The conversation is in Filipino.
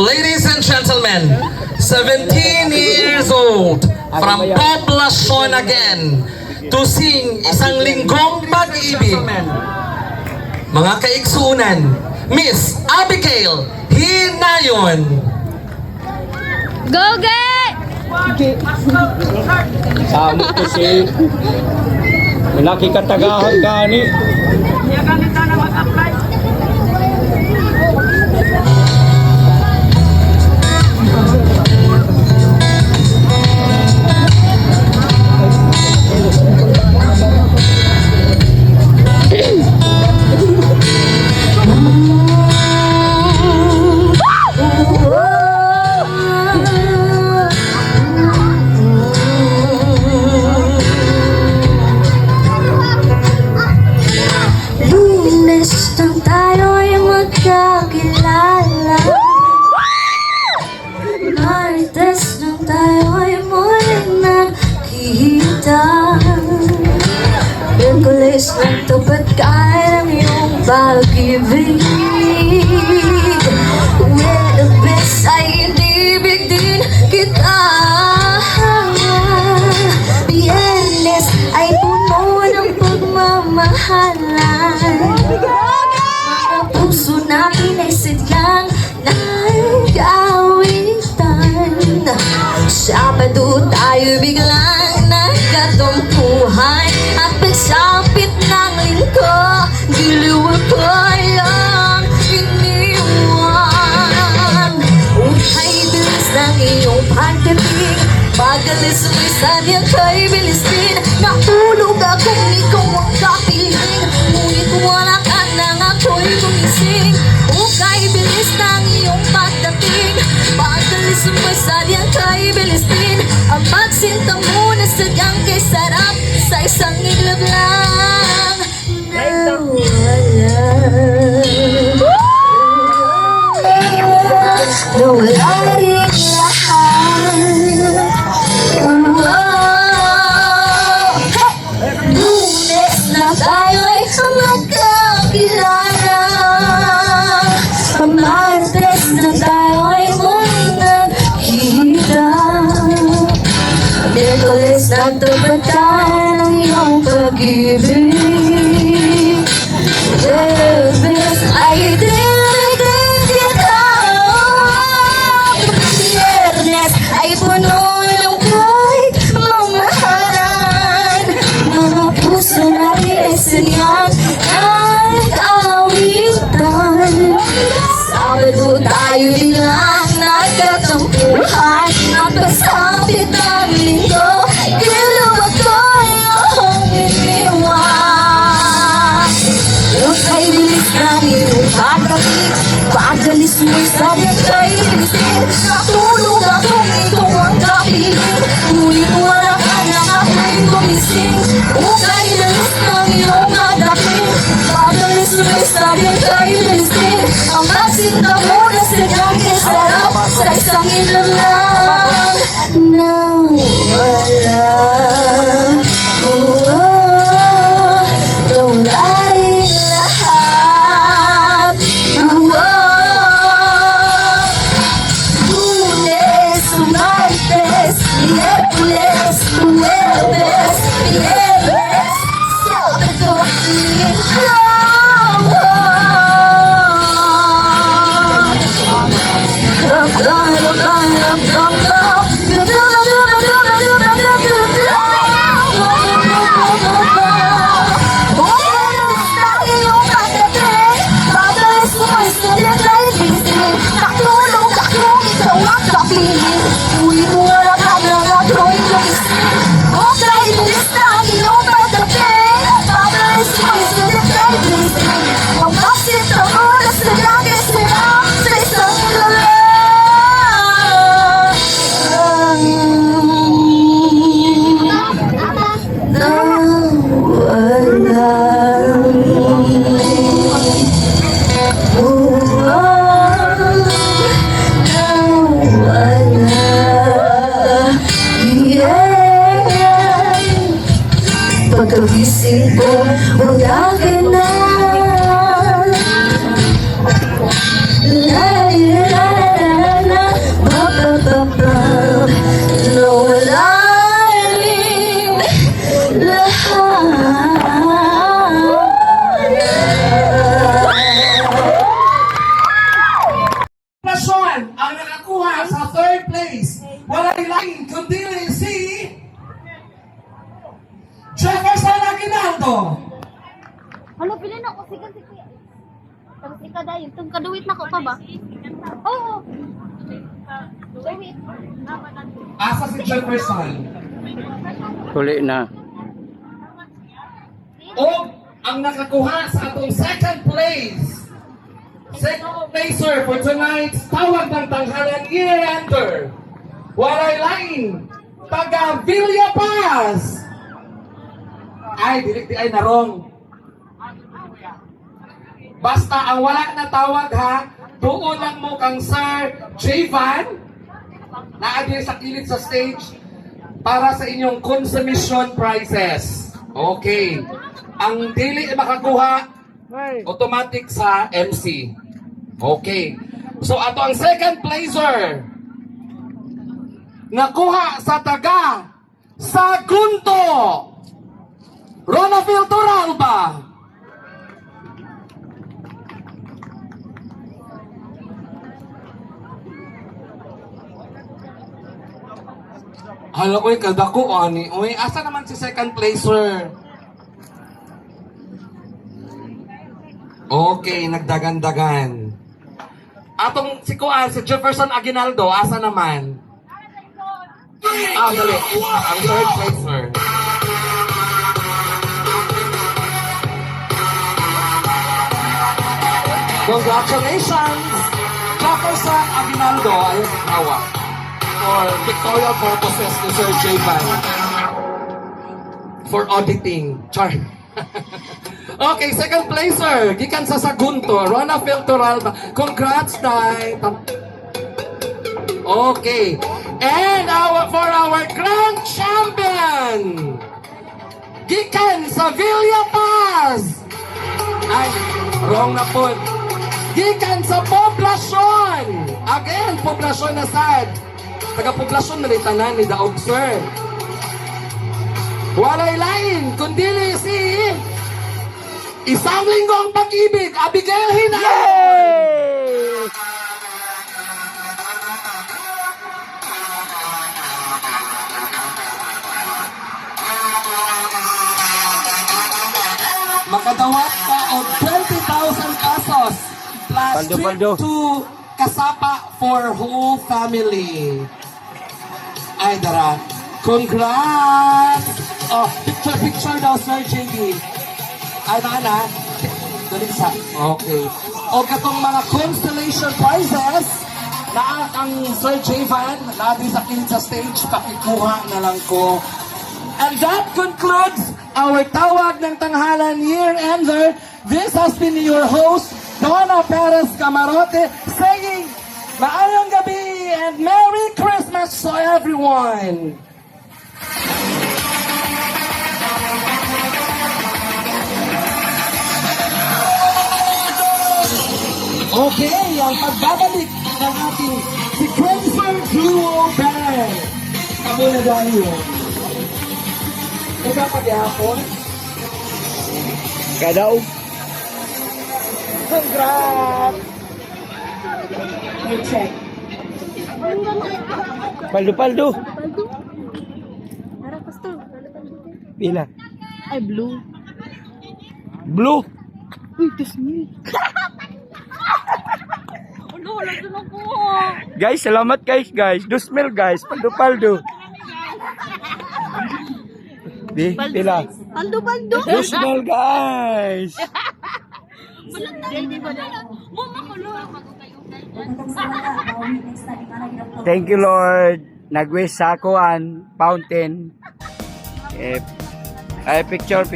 Ladies and gentlemen, 17 years old, from Poblacion again, to sing Isang Linggong Pag-ibig. Mga kaigsunan, Miss Abigail Hinayon. Go, get! Sama ko si nakikatagahon gani. Lunes nang tayo'y magkakilala, Martes nang tayo'y muling nagkita, Miyerkules nang tupad ka ng iyong pag-ibig, Huwebes ay inibig din kita, Biyernes ay puno ng pagmamahalan, mga puso natin ay sadyang nag-awitan. Sabado tayo biglang nagkatumpuhan, at pagsapit ng linggo, giliw ko lang iniwan. Ukay bilis ng iyong pagdating, pag-alis mo'y sadyang kay bilis din. Natulog akong ikaw ang kapiling, ngunit wala ka nang ako'y gumising. Ukay bilis ng iyong pagdating, pag-alis mo'y sadyang kay bilis din. Ang pagsinta mo na sadyang kay sarap, sa isang iglap lang nawala rin lahat. Lunes na tayo'y magkakilala, Martes na tayo'y muling nagkita, Miyerkules nagtupad tayo ng iyong pag-ibig, Huwebes ay dinigdig kita, Biyernes ay puno ng pagmamahalan, mga puso natin ay sadyang nag-awitan. Sabado tayo biglang nagkatampuhan, at pagsapit ng linggo, giliw ko yung iniwan. Ukay bilis ng iyong pag-ibig, pag-alis mo'y sadyang kay bilis din. Natulog akong ikaw ang kapiling, ngunit wala ka nang ako'y gumising. Ukay bilis ng iyong pag-ibig, pag-alis mo'y sadyang kay bilis din. Ang magsinta mo na sadyang kay sarap, sa isang ilang lang nawala. Nawala rin lahat. Lunes, Martes, Miyerkules, Huwebes, Biyernes, Sabado, Linggo. Love, love, love, love, love. Poblacion ang nakakuha sa third place. Walay lain kundi si Jefferson Aguinaldo. Hala, pilin ako. Sikan si Kuya. Tapos ikadayon. Itong kaduwit na ko pa ba? Oo. Duwit. Asa si Jefferson. Huli na. O ang nakakuha sa atong second place. Second placer for tonight's Tawag ng Tanghalan year-ender. Walay lain. Taga Villa Paz. Ay, ay narong. Basta ang wala na tawag ha, doon lang mo kang Sir Javan na adi sa kilid sa stage para sa inyong consummation prizes. Okay. Ang dili makakuha, automatic sa MC. Okay. So ato ang second placer nakuha sa taga Sagunto. Ronaville Toralba. Hala ko'y kadako ani. Uy, asa naman si second placer? Okay, nagdagan-dagan. Atong si Kuan, si Jefferson Aguinaldo, asa naman? Dali. Ang third placer. Congratulations! Jefferson Aguinaldo ay hawak for pictorial purposes ni Sir Javan for auditing. Char. Okay, second placer, gikan sa Sagunto, Rona Filtoralba. Congrats, Day. Okay. And for our grand champion, gikan sa Villa Paz. Ay, wrong na po. Gikan sa Poblacion. Again, Poblacion na sad. Taga Poblacion na rin tanan ni Daog, sir. Walay lain, kundi si Isang Linggong Pag-ibig, Abigail Hinay! Makadawat pa og 20,000 pesos plus Paldo. trip to Kasapa for whole family. Ay, dara. Congrats! Oh, picture daw, Sir JB. Ay, na. Dali sa. Okay. O katong mga constellation prizes na ang Sir Javan nabi sa kilid sa stage, pakikuha na lang ko. And that concludes our Tawag ng Tanghalan year-ender. This has been your host, Donna Perez Camarote, saying, Maayong gabi and Merry Christmas to everyone! Okay, ang pagbabalik ng ating sequencer duo band. Kamo na dahil. Ikaw pagyapon. Kadaog. Congrats! check. Paldo. Paldo. Tara, pastor. Pila. Ay, blue. Blue. Uy, tis me. Wala dun ako. Guys, salamat guys. Dusmil guys. Paldo. Di, pila. Paldo. Dusmil guys. Walang tayo, di ba? Mama ko, Thank you Lord. Nag-wish sa ako an fountain. Picture.